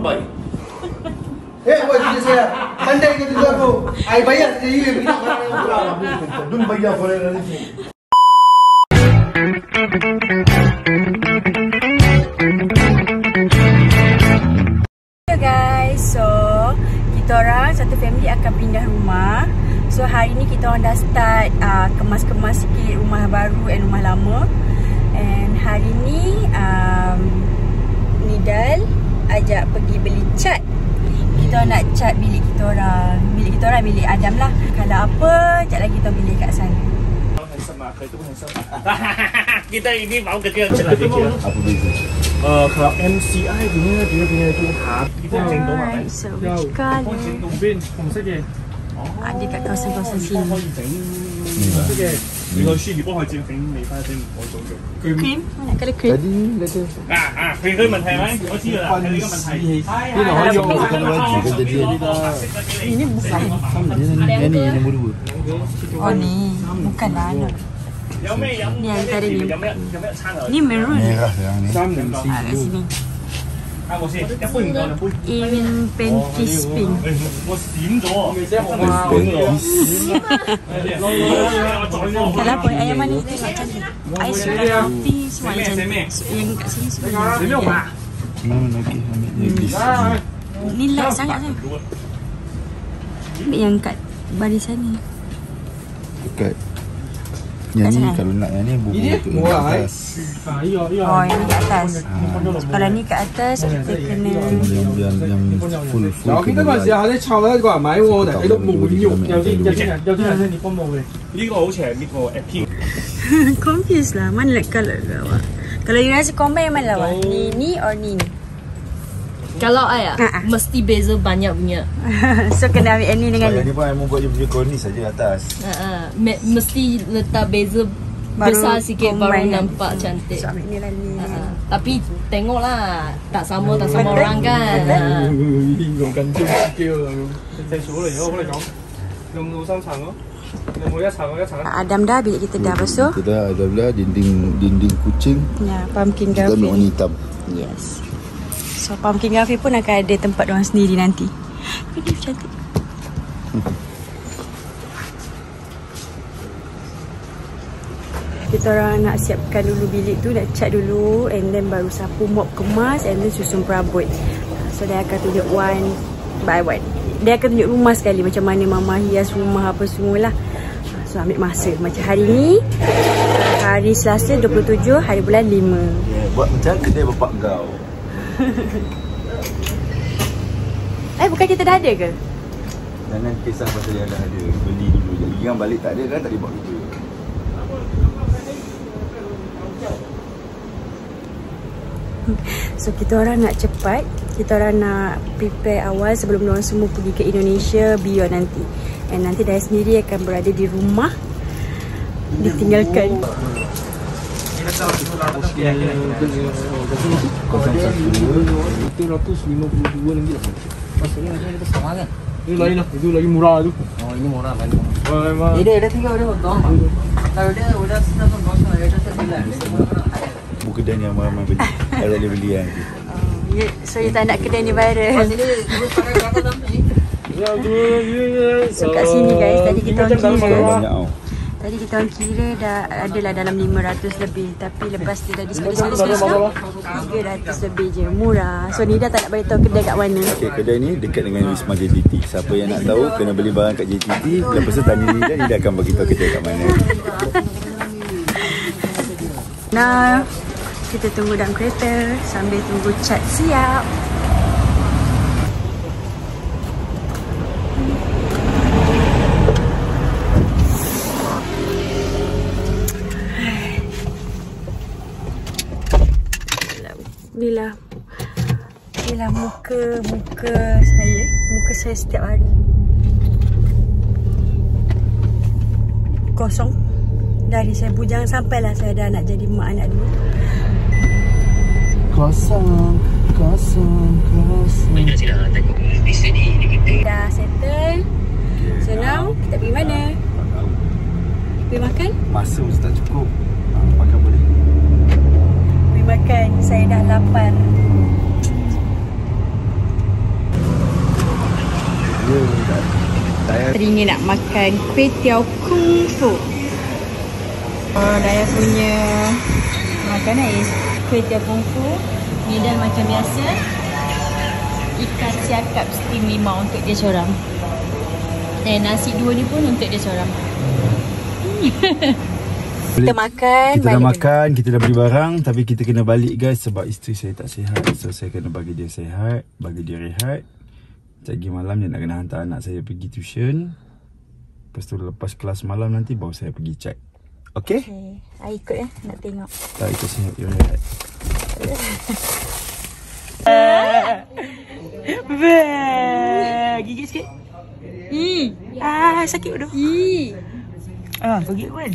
baik. Buat kerja saya. Pandai ke kerja aku? I bayar sendiri pergi nak barang yang murah. Don't bayar for anything. Hello guys, so kita orang satu family akan pindah rumah. So hari ni kita orang dah start kemas-kemas sikit rumah baru and rumah lama. And hari ni Nidal ajak pergi beli cat. Kita nak cat bilik kita orang. Bilik kita orang, bilik Adam lah. Kalau apa, sekejap lagi kita pilih kat sana. Kita ini mau kerja lah dia. Apa beza? Kalau MCI dia punya itu hard. Kita jengdong apa? So, sekali. Dia kat kawasan-kawasan sini. Cream? Nak kena cream? Tadi kata 佢問題咪？我知啦，係呢個問題。呢度可以用kan baju kan tadi. Ini bukan. Yang ni nombor 2. Oh ni, bukan lah. 有咩飲？ Ni yang tadi ni. 有咩餐啊？ Ni maroon. Merah yang ni. Kat sini. 啱我先，一杯唔夠兩杯。 In Pentis Pink. 我閃咗啊！ Kalau apa ayam manis dia tak cantik. Ais roti semua yang cantik. Yang kat sini semua. Mana lagi ambil ni. Ni light sangat kan? Ambil yang kat barisan ni. Dekat. Yang ni kalau nak yang ni bubur tu atas. Oh, yang ni kat atas. Kalau ni kat atas kita kena yang full kita masih ada 炒咧個人買喎，但係都冇肉，有啲係你幫冇嘅。呢個好似係呢個 appeal。 Confused lah. Mana kalau awak? Kalau you rasa combine yang mana awak? Ni or ni? Kalau ayah, mesti beza banyak punya. So kena ambil ni dengan ni. Ni pun mau buat je punya kornis saja atas. Mesti letak beza besar sikit baru nampak cantik. So ambil ni lah ni. Tapi tengoklah, tak sama orang kan. 用緊招機喎，細數嚟咯，我幫你講，用到3層咯，有冇一層啊？一層。 Adam dah, bilik kita dah. Lepas tu? Kita dah ada belah dinding kucing. Ya, pumpkin Kita ambil garfield. warna hitam. Yes. So pumpkin garfield pun akan ada tempat diorang sendiri nanti. Ini cantik. Kita orang nak siapkan dulu bilik tu, nak cat dulu, and then baru sapu, mop, kemas, and then susun perabot. So dia akan tunjuk one by one. Dia akan tunjuk rumah sekali, macam mana mama hias rumah apa semualah. So ambil masa. Macam hari ni, hari Selasa 27, hari bulan 5. Buat macam kedai bapak kau. Bukan kita dah ada ke? Jangan kisah pasal yang dah ada. Beli dulu. Jadi yang balik tak ada kan tak dibawa kita. So kita orang nak cepat. Kita orang nak prepare awal sebelum diorang semua pergi ke Indonesia beyond nanti. And nanti Daya sendiri akan berada di rumah, ditinggalkan. Maksudnya kita sama kan? Ini lain lah, itu lagi murah tu. Oh, ini murah kan? Oh, memang. Dia tinggal dia doang. Kalau dia udah sudah kosong, dia dah bilang. Bukan kedai ni yang ramai beli. Kalau dia beli kan. So you tak nak kedai ni viral. So kat sini guys, tadi kita orang kira. Tadi kita orang kira dah adalah dalam 500 lebih. Tapi lepas tu dah diskon 300 lebih je. Murah. So Nida tak nak beritahu kedai kat mana. Okay, kedai ni dekat dengan Wisma JTT. Siapa yang nak tahu kena beli barang kat JTT. Lepas tu tanya Nida, Nida akan beritahu kedai kat mana. Nah, kita tunggu dalam kereta sambil tunggu cat siap. Inilah muka saya setiap hari. Kosong. Dari saya bujang sampailah saya dah nak jadi mak anak dua. Kosong. Dah settle. So now kita pergi mana? Pergi makan? Masa mesti tak cukup. Makan boleh. Pergi makan. Saya dah lapar. Teringin nak makan kuih tiao kung fu. Daya punya makanan is kuih tiao kung fu. Ni dah macam biasa. Ikan siakap steam 5 untuk dia seorang. Dan nasi 2 ni pun untuk dia seorang. Kita makan. Kita dah makan, kita dah beli barang. Tapi kita kena balik guys sebab isteri saya tak sihat. So saya kena bagi dia sihat, bagi dia rehat. Sekejap malam dia nak kena hantar anak saya pergi tuition. Lepas tu lepas kelas malam nanti baru saya pergi check. Okay? I ikut nak tengok. Tak ikut sihat, dia rehat. Gigit sikit. Sakit bodoh. Sakit kan?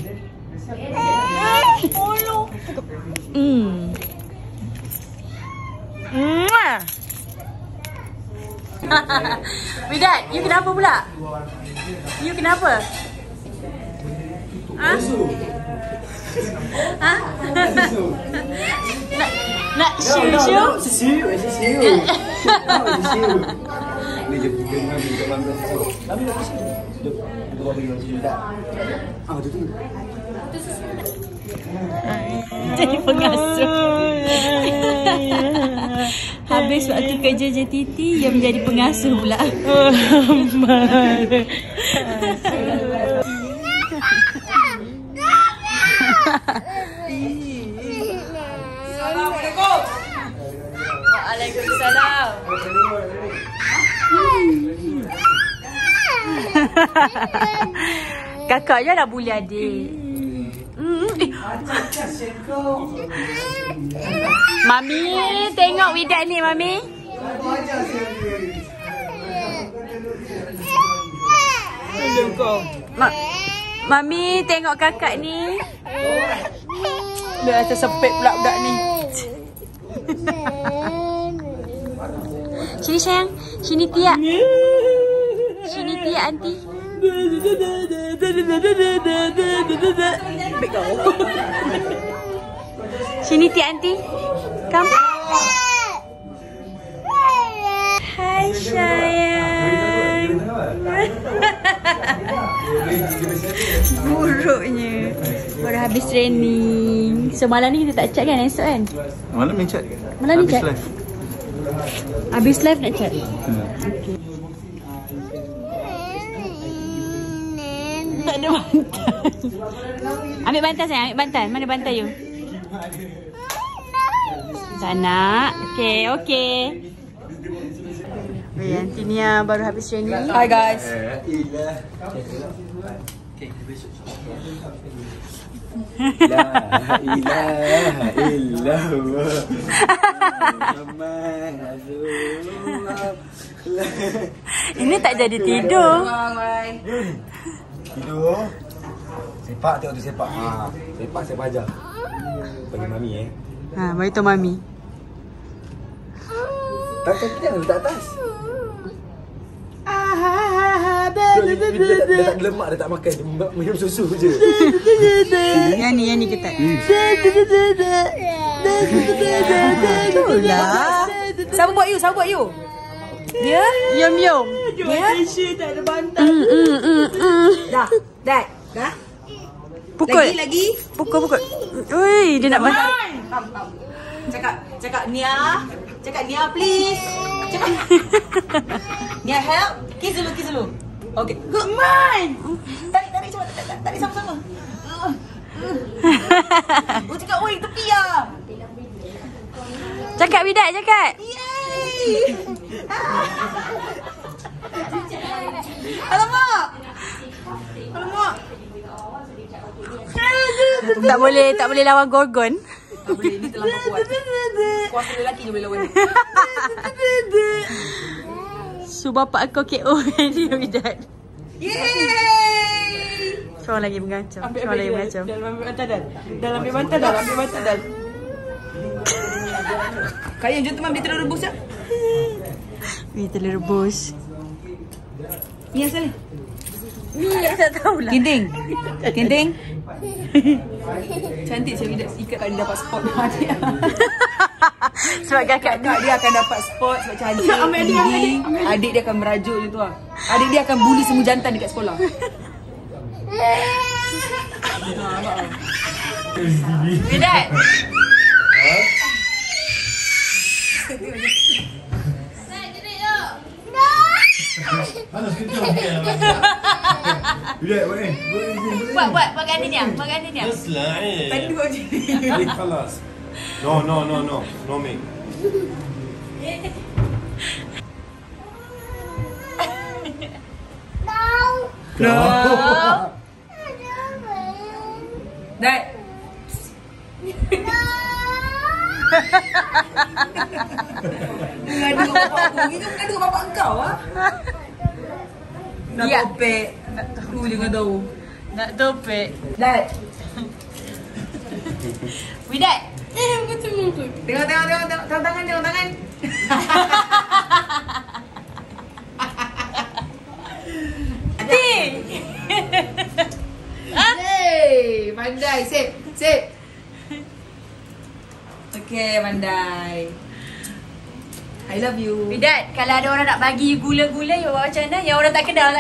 Widat, you kenapa pula? You kenapa? Nak siu-siu? Siu. Ni dia bukan mami kat bangsa. Mami nak siu. Dia buat bagi orang siu tak? Dia tu. Jadi pengasuh. Habis waktu kerja JTT, dia menjadi pengasuh pula. Assalamualaikum. Waalaikumsalam. Kakak je dah bully adik. Mami, tengok Widat ni, Mami. Mami, tengok kakak ni. Dia rasa sepit pula budak ni. Sini sayang. Sini tiak. Sini tiak, aunty. Sini tiak, aunty. Come. Hai sayang. Buruknya. Baru habis training. So malam ni kita tak chat kan esok kan? Malam ni chat. Malam ni chat. Habis live nak chat. Okay. Tak ada bantal. Ambil bantal sayang, ambil bantal. Mana bantal you? Tak nak. Okay. Aunty Nia baru habis training. Hi guys. La ilaha illallah. Ini tak jadi tidur. Tidur. Sepak tengok tu sepak. Sepak saya ajar. Bagi mami Bagi tu mami. Tak letak atas. Dia tak lemak, dia tak makan. Dia minum susu je. Yang ni ketat. Siapa buat you? Dia? Yum. Dia? Tak ada bantal. Dah. Pukul. Lagi. Pukul. Ui, dia nak bantal. Cakap Nia. Cakap Nia please. Cakap Nia help. Kiss dulu. Okay. Good man. Tarik cepat. Tarik sama-sama. Cakap oi tepi lah. Cakap Widat, cakap. Yay. Alamak. Tak boleh lawan Gorgon. Tak boleh, ini terlalu kuat. Kuasa lelaki je boleh lawan ni. So bapak kau KO dia Widat. Yeay. Seorang lagi mengacau. Dalam ambil bantal dah. Kaya jom teman beli telur rebus je. Beli telur rebus. Ni asal ni? Ni tak tahulah. Kinting. Cantik saya Widat ikat kat dia dapat spot. Sebab kakak dia akan dapat spot sebab cantik, tinggi. Adik dia akan merajuk je tu lah. Adik dia akan bully semua jantan dekat sekolah. Bidat. Buat ganda dia. Tadi dua je. No me. No. Dad. Ngadu bapak aku. Ini kan ngadu bapak engkau ah. Nak topek. Aku je kau tahu. Nak topek. Dad. Bidat. Tengok tangan. Hey, pandai. Sip. Okay, pandai. I love you. Bidat, kalau ada orang nak bagi gula-gula, you buat macam mana? Yang orang tak kenal.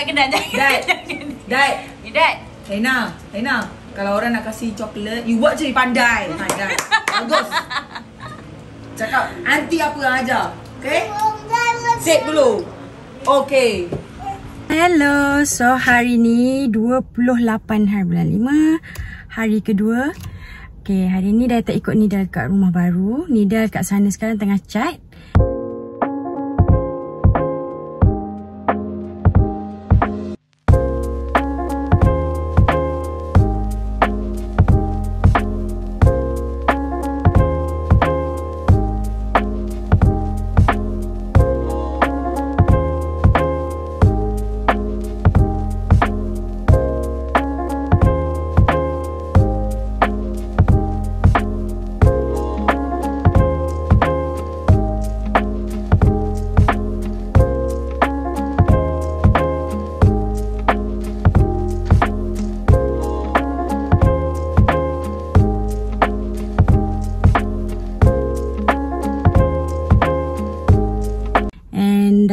Dad. Bidat. Haina. Kalau orang nak kasih coklat, you buat je pandai. Pandai. Bagus. Cakap, aunty apa yang ajar. Okay? Sip dulu. Okay. Hello, so hari ni 28 hari bulan 5, hari kedua. Okay, hari ni dah tak ikut Nidal kat rumah baru. Nidal kat sana sekarang tengah cat.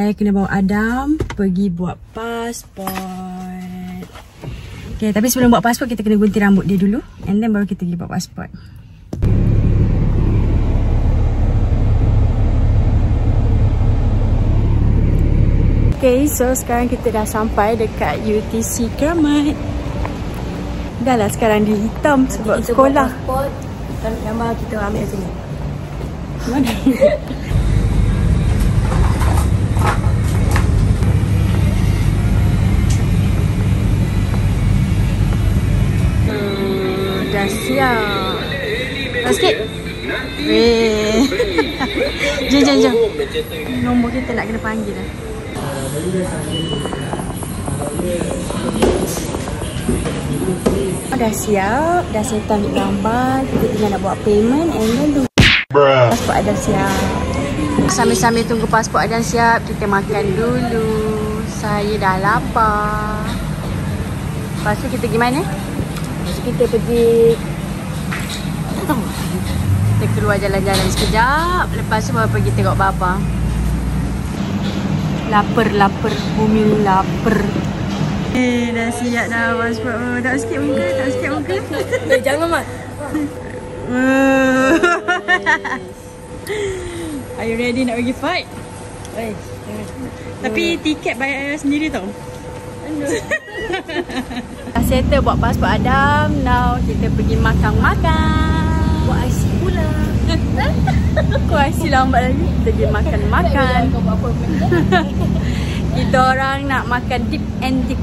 Saya kena bawa Adam pergi buat pasport. Okay, tapi sebelum buat pasport kita kena gunting rambut dia dulu, and then baru kita pergi buat pasport. Okay, so sekarang kita dah sampai dekat UTC Keramat. Dah lah sekarang dia hitam sebab kita sekolah. Gambar kita ambil kat sini. Mana? Dah siap. Sikit. Jom. Nombor kita nak kena panggil dah. Dah siap. Dah set up gambar. Kita tinggal nak buat payment and then tunggu pasport Adam siap. Sambil-sambil tunggu pasport Adam siap, kita makan dulu. Saya dah lapar. Lepas tu kita pergi mana? Kita pergi, tak tahu. Kita keluar jalan-jalan sekejap. Lepas tu baru pergi tengok Baba. Lapar. Bumi lapar. Dah siap dah pasport. Tak sikit muka. Jangan Mat. Are you ready nak pergi fight? Tapi tiket bayar sendiri tau. Dah settle buat pasport Adam. Now kita pergi makan-makan. Buat IC pula. Kau IC lambat lagi. Kita pergi makan-makan. Kita orang nak makan deep and deep.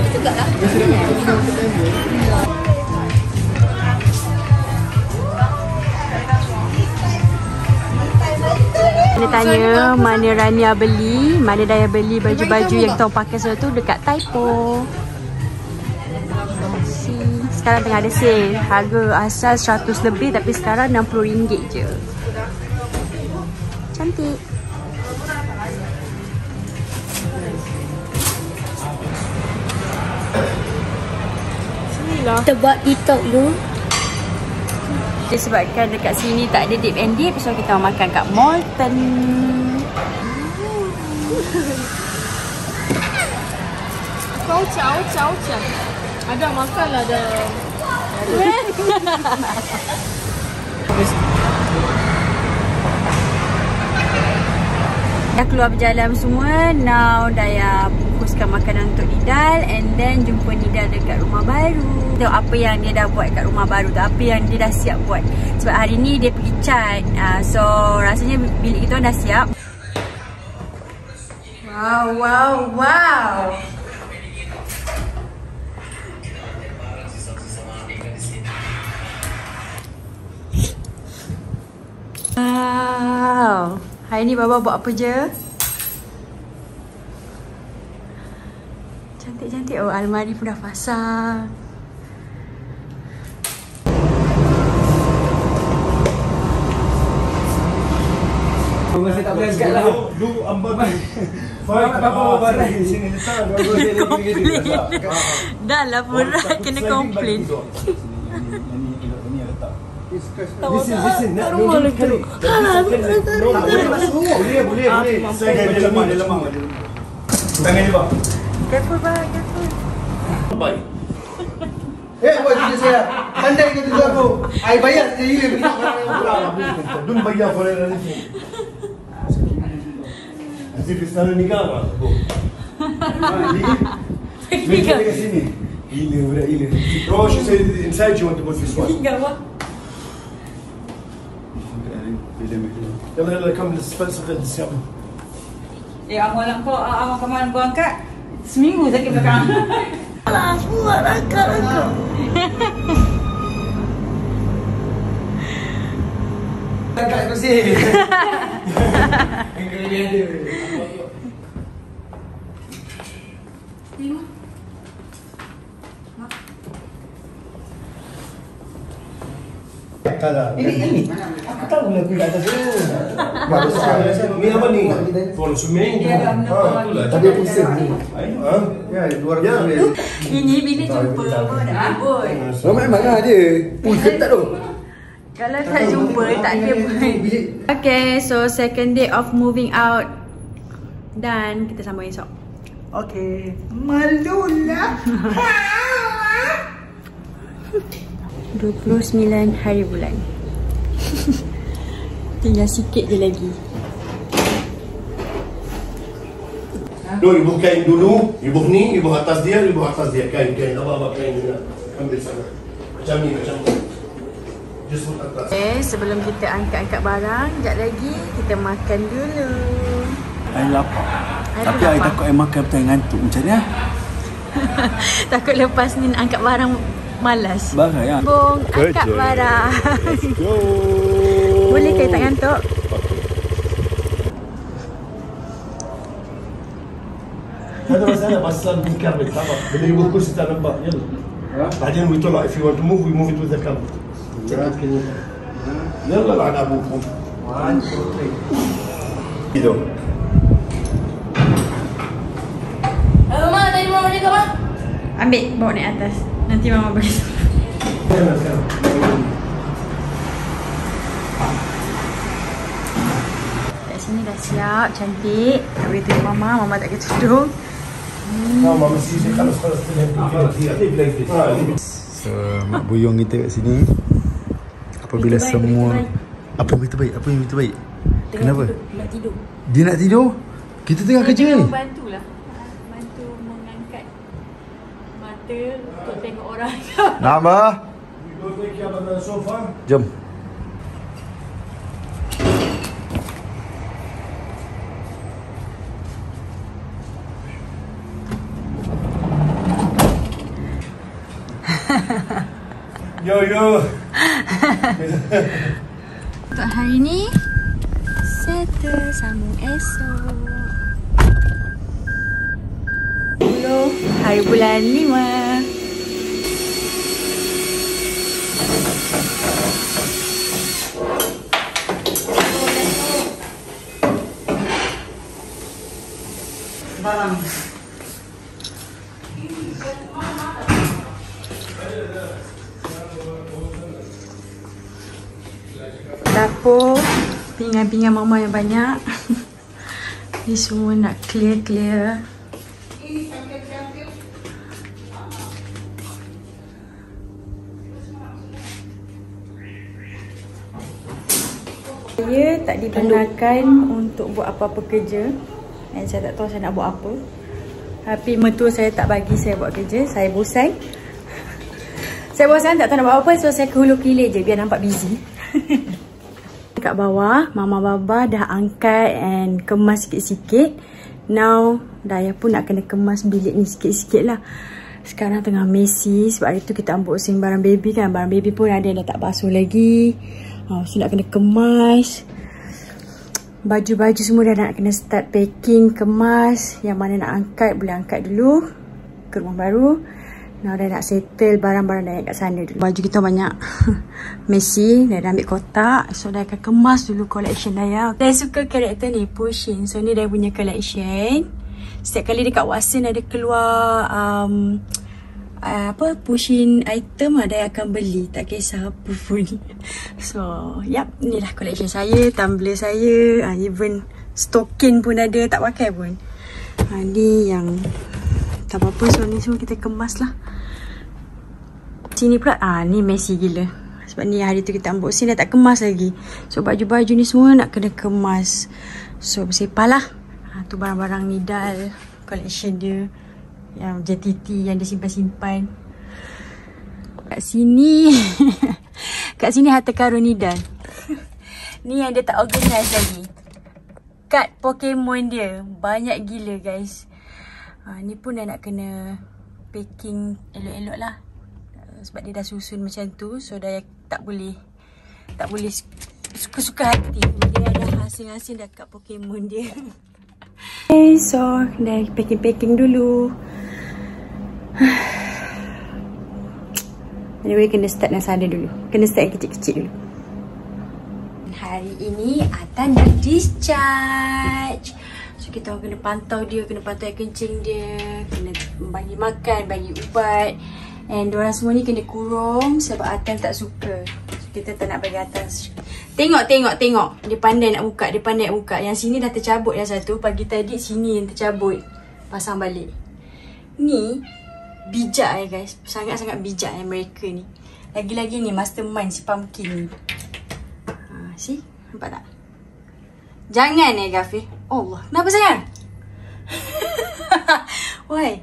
Juga lah. Dia tanya mana Rania beli, mana Daya beli baju-baju yang kita pakai selalu tu dekat Typo. Sekarang tengah ada sale. Harga asal 100 lebih tapi sekarang RM60 je. Cantik. lah. Kita buat TikTok dulu. Disebabkan dekat sini tak ada dip and dip, so kita makan kat Molten. Kau ciao. Ada makan lah dah. Dah keluar berjalan semua. Now Daya bungkuskan makanan untuk Nidal. And then jumpa Nidal dekat rumah baru. Tengok apa yang dia dah buat kat rumah baru tu. Apa yang dia dah siap buat. Sebab hari ni dia pergi cat. So rasanya bilik kita dah siap. Wow. Wow. Hari ni Baba buat apa je? Cantik-cantik. Oh, almari pun dah pasang. Masih tak boleh angkat lah. Du ambak. Bapa sini letak. Dah lah pun kena komplain. Listen. Rumah lu teruk. Boleh masuk. Boleh. Saya lemah. Tangan ni, Pak. Careful, careful. Baik. Buat cerita saya. Pandai ke tujuan aku. I bayar saja ini. Don't bayar for anything. Asyik istana nikah apa? Nikah kat sini. Gila. Oh, she said inside you want to go this one. يلا كمل الفلسفه السابقه. Amalan kau angkat seminggu sakit belakang. Alah, buat angkat. Angkat kursi. Ini aku tahu lagu kat atas tu. Bagus ni apa ni? Follow swimming. Tadi aku save ni. Ya, 200. Ini bila jumpa Baba dah ribut. Memang lah dia. Ketat tu. Kalau tak jumpa tak ada pun. Okay, so second day of moving out. Dan kita sambung esok. Okay. Malulah. 29 hari bulan. Tinggal sikit je lagi. Ibu kain dulu, ibu ni, ibu atas dia, kain. Abang kain ni. Ambil sana. Macam ni. Just put atas. Okay, sebelum kita angkat-angkat barang, sekejap lagi kita makan dulu. I lapar. Tapi I takut I makan betul ngantuk macam ni lah. Takut lepas ni nak angkat barang malas. Barang ya. Bong, angkat barang. Let's go. Boleh ke tak ngantuk? Ada masalah pasal ni kabel tamam. Bila ibu kursi tak nampak. Yalla. Bahagian we tolak. If you want to move, we move it with the kabel. Yalla lah ada buku. 1, 2, 3. Itu. Mama, tadi mama ni apa? Ambil, bawa naik atas. Nanti mama bagi. Kat sini dah siap, cantik. Tak boleh tunjuk mama tak kena tudung. Mama mesti kalau So, mak buyung kita kat sini. Apabila semua apa yang begitu baik? Kenapa? Nak tidur. Dia nak tidur? Kita tengah kerja ni. Bantulah. Bantu mengangkat mata untuk tengok orang. Nama? Jom. Yo. Untuk hari ni, settle, sambung esok. 10 hari bulan 5. Barang. dapur. Pinggan-pinggan mama yang banyak. Ni semua nak clear. Saya tak dibenarkan untuk buat apa-apa kerja. Dan saya tak tahu saya nak buat apa. Tapi mertua saya tak bagi saya buat kerja. Saya bosan. Saya bosan tak tahu nak buat apa. So saya ke hulu kilir je biar nampak busy. Kat bawah, Mama Baba dah angkat and kemas sikit-sikit. Now, Daya pun nak kena kemas bilik ni sikit-sikit lah. Sekarang tengah messy. Sebab hari tu kita unboxing barang baby kan. Barang baby pun ada yang dah tak basuh lagi. So nak kena kemas. Baju-baju semua dah nak kena start packing, kemas. Yang mana nak angkat, boleh angkat dulu ke rumah baru. Now dah nak settle barang-barang Daya kat sana dulu. Baju kita banyak messy. Dah ambil kotak. So Daya akan kemas dulu collection Daya. Saya suka karakter ni, Pushin. So ni Daya punya collection. Setiap kali dekat Watson ada keluar Pushin item Daya akan beli. Tak kisah apa pun. So yap, inilah collection saya. Tumbler saya, even stocking pun ada, tak pakai pun. Ni yang tak apa-apa. So ni semua kita kemas lah. Sini pula, ni messy gila. Sebab ni hari tu kita unboxing dah tak kemas lagi. So baju-baju ni semua nak kena kemas. So bersepah lah. Tu barang-barang Nidal collection dia. Yang JTT yang dia simpan-simpan. Kat sini kat sini harta karun Nidal. Ni yang dia tak organize lagi. Kad Pokemon dia banyak gila guys. Ni pun dah nak kena packing elok-elok lah. Sebab dia dah susun macam tu. So dah tak boleh suka-suka hati. Dia ada hasil-hasil dah kat Pokemon dia. Okay, so dah packing dulu. Anyway, kena start dari sana dulu. Kena start yang kecil-kecil dulu. Hari ini Atan dah discharge. So kita orang kena pantau dia, kena pantau air kencing dia, kena bagi makan, bagi ubat. And diorang semua ni kena kurung sebab Atan tak suka. So kita tak nak bagi Atan. Tengok. Dia pandai nak buka, Yang sini dah tercabut yang satu. Pagi tadi sini yang tercabut. Pasang balik. Ni bijak guys. Sangat-sangat bijak mereka ni. Lagi-lagi ni mastermind si Pumpkin ni. See? Nampak tak? Jangan Gafi. Allah, kenapa sayang? Why?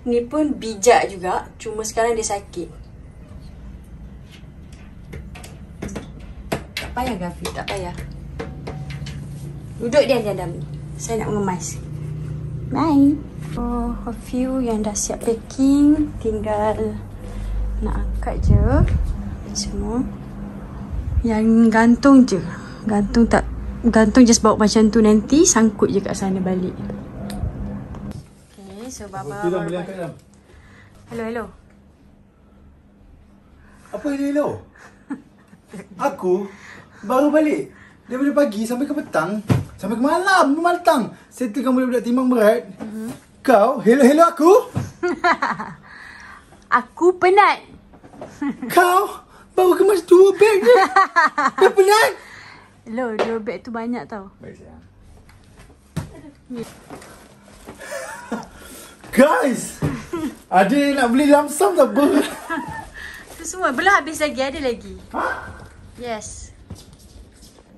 Ni pun bijak juga. Cuma sekarang dia sakit. Tak payah Gafi, tak payah. Duduk dia diam. Saya nak mengemas. Bye. Oh, a few yang dah siap packing. Tinggal nak angkat je. Semua. Yang gantung je. Gantung just bawa macam tu, nanti sangkut je kat sana balik. Okay, so Baba. Hello. Apa ini hello? Aku baru balik daripada pagi sampai ke petang, sampai ke malam, settlekan budak-budak timbang berat. Kau hello aku? Aku penat. Kau baru kemas 2 beg je. Dah penat. Hello, 2 beg tu banyak tau. Baik sayang. Guys, ada yang nak beli lamsam tak apa? Tu semua belum habis lagi, ada lagi. Yes.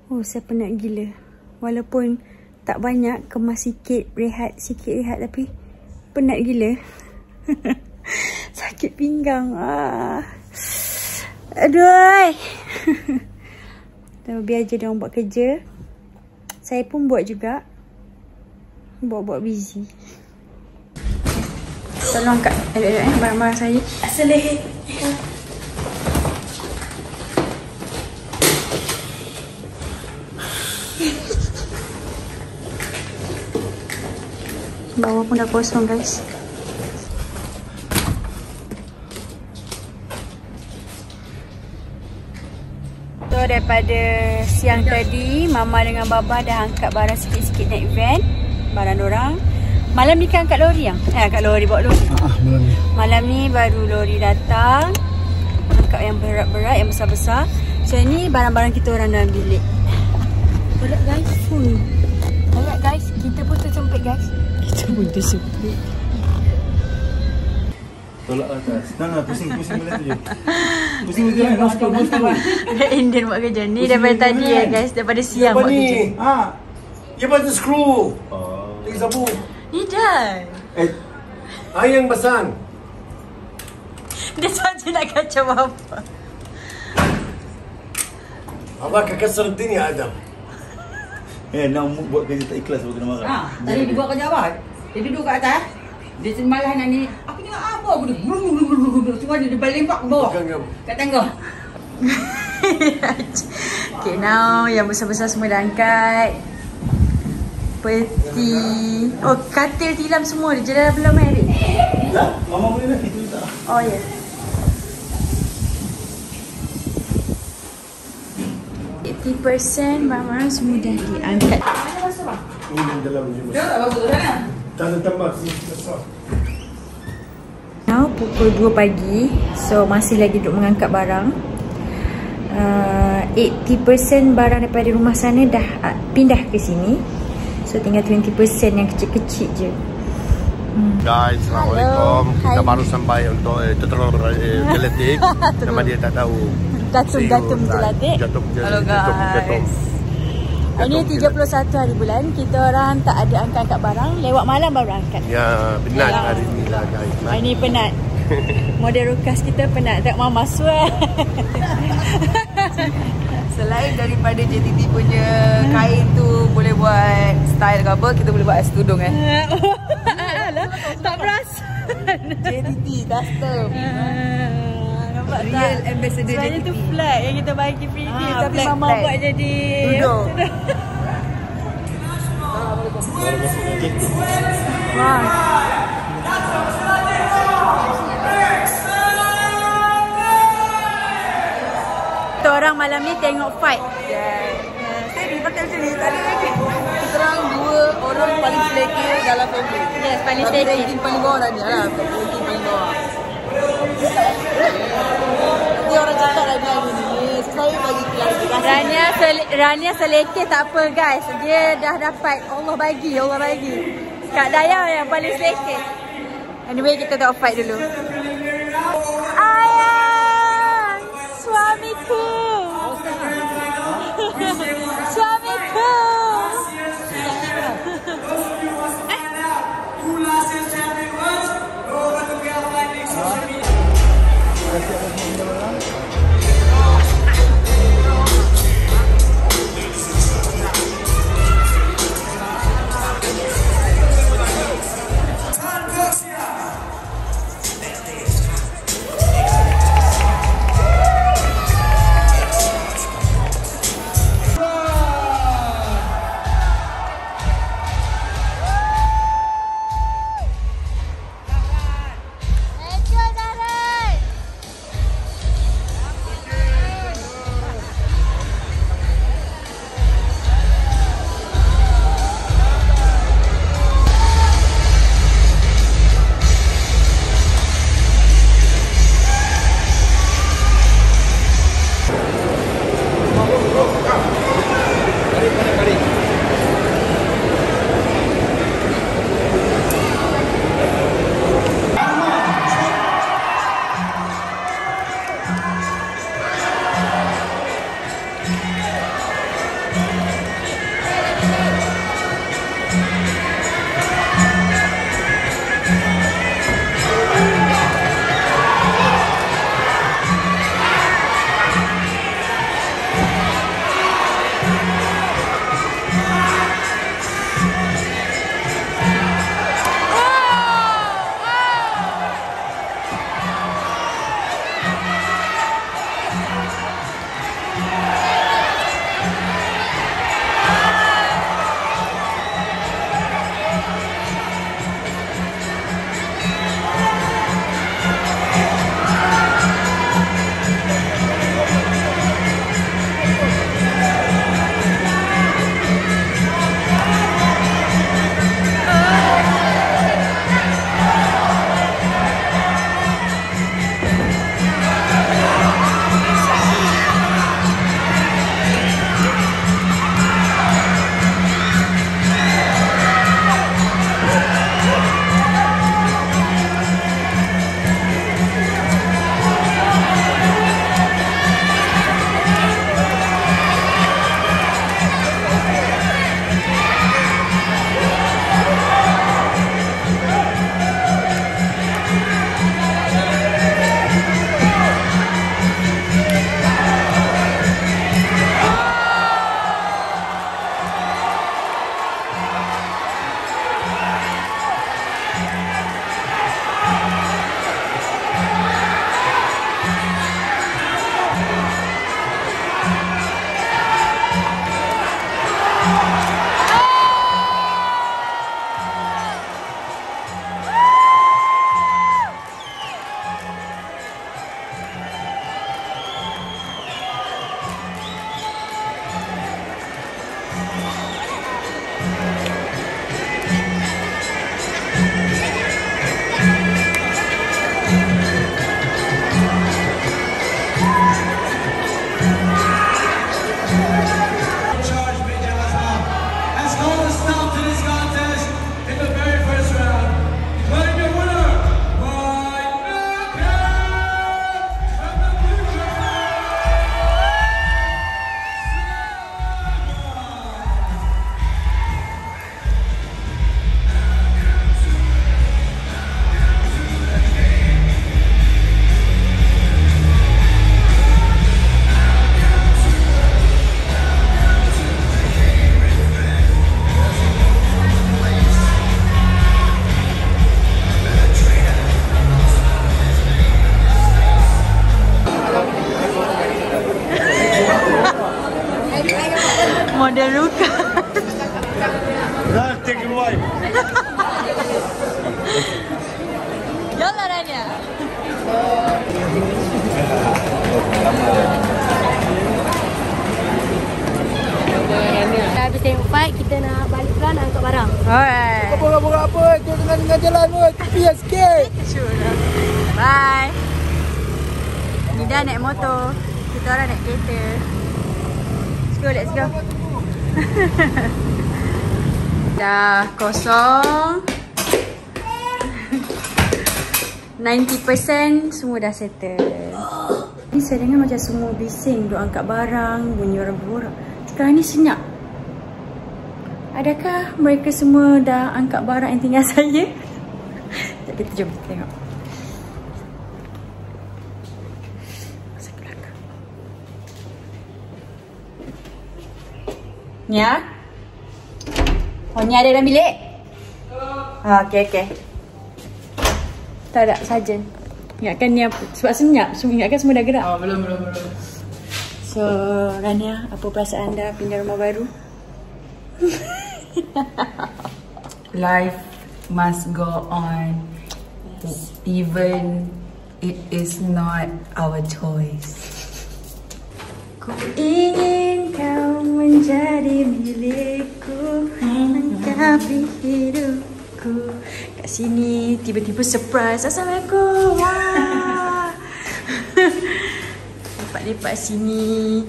Oh, saya penat gila. Walaupun tak banyak, kemas sikit, rehat tapi penat gila. Sakit pinggang. Aduh. Biar je dia orang buat kerja. Saya pun buat juga. Buat busy. Tolong angkat barang-barang saya. Asalih. Bawah pun dah kosong guys. So daripada siang tadi, Mama dengan Baba dah angkat barang sikit-sikit naik van. Barang dorang. Malam ni kan angkat lori yang? Angkat lori, bawa lori. Malam ni baru lori datang. angkat yang berat-berat, yang besar-besar. So ini barang-barang kita orang dalam bilik. Berat guys, full. Alright guys, kita pun tersempit guys. Kita pun tersempit. Tolak atas. Nah, pusing-pusing benda tu je. Pusing betul kan? No. Indian buat kerja ni daripada tadi ya guys, daripada siang buat kerja. Dia pasang skru. Lagi sabu. Ni dah. Yang pasang. Dia saja nak kacau apa. Abang kakak serti ni Adam. Nak buat kerja tak ikhlas baru kena marah. Tadi dia buat kerja apa? Dia duduk kat atas. Dia semalah nak ni. Aku tengok apa aku dia. Cuma dia balik lempak ke bawah. Kat tangga. Okay, now yang besar-besar semua dah angkat. Peti. Oh, katil tilam semua dia. Jelah belum Eric. Dah, mama boleh dah itu tak. Oh ya. Yeah. 80% barang-barang semua dah diangkat. Ini dalam je. Dia tak bagus sana. Tak ada tambah sini. Now pukul 2 pagi. So masih lagi duduk mengangkat barang. 80% barang daripada rumah sana dah pindah ke sini. So tinggal 20% yang kecil-kecil je. Guys, Assalamualaikum. Kita baru sampai untuk tutorial geletik. Nama dia tak tahu. Datum geletik. Halo guys. Ini 31 hari bulan. Kita orang tak ada angkat-angkat barang. Lewat malam baru angkat. Ya, penat hari ni lah guys. Ini penat. Model Rukas kita penat. Tengok Mama swear. Selain daripada JTT punya kain tu boleh buat style ke apa, kita boleh buat ais tudung Tak perasan. JTT custom. Nampak Real tak? ambassador sebenarnya JTT. tu flag yang kita bagi preview tapi flag, Mama flag. buat jadi Tudung. Wah. Kita orang malam ni tengok fight. Saya pakai macam ni tadi lagi. Kita orang dua orang paling selekeh dalam family. Yes, paling selekeh. Ranking paling bawah dah ni lah. Ranking paling bawah. Nanti orang cakap lagi ni. Saya bagi klarifikasi. Rania selekeh tak apa guys. Dia dah dapat Allah bagi. Kak Daya yang paling selekeh. Anyway, kita tengok fight dulu. Ayah, suamiku. Suamiku. Model Luka. Take it away. Yalah Rania. Dah habis tengok fight, kita nak balik pula nak angkat barang. Alright. Borak-borak apa? Kau tengah jalan pun. Biar sikit. Bye. Ni dah naik motor. Kita orang naik kereta. Let's go. Dah kosong. 90% semua dah settle. Ni saya dengar macam semua bising duk angkat barang, bunyi orang berborak. Sekarang ni senyap. Adakah mereka semua dah angkat barang yang tinggal saya? Kita jom tengok. Ni ya? Oh ni ada dalam bilik? Okey. Tak ada, sarjan. Ingatkan ni apa? Sebab senyap, ingatkan semua dah gerak. Belum. So, Rania, apa perasaan anda pindah rumah baru? Life must go on. Even it is not our choice. Ku ingin kau menjadi milikku, melengkapi hidupku. Kat sini tiba-tiba surprise. Assalamualaikum. Wah. Lepak-lepak sini.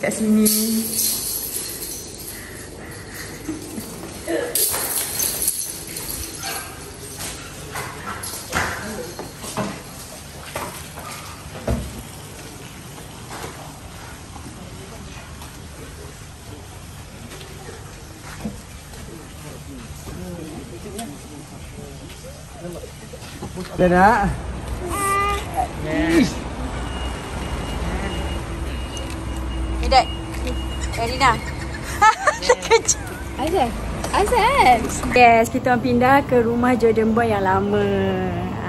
Kat sini. Dah nak? Dad. Erina. Azan. Yes, kita orang pindah ke rumah Jordan Boy yang lama.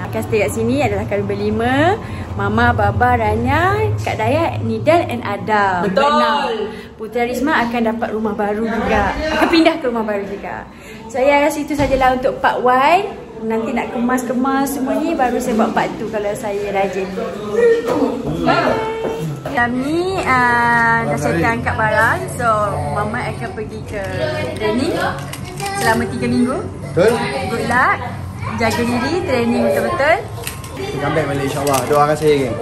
Akan stay kat sini adalah kali berlima. Mama, Baba, Rania, Kak Dayat, Nidal and Adam. Betul. Putera Risma akan dapat rumah baru juga. Akan pindah ke rumah baru juga. Saya rasa itu sajalah untuk part 1. Nanti nak kemas-kemas semua ni baru saya buat part 2 kalau saya rajin. Kami dah settle angkat barang. So Mama akan pergi ke training selama 3 minggu. Betul? Good luck. Jaga diri, training betul-betul. Come back balik insyaAllah. Doakan saya, geng.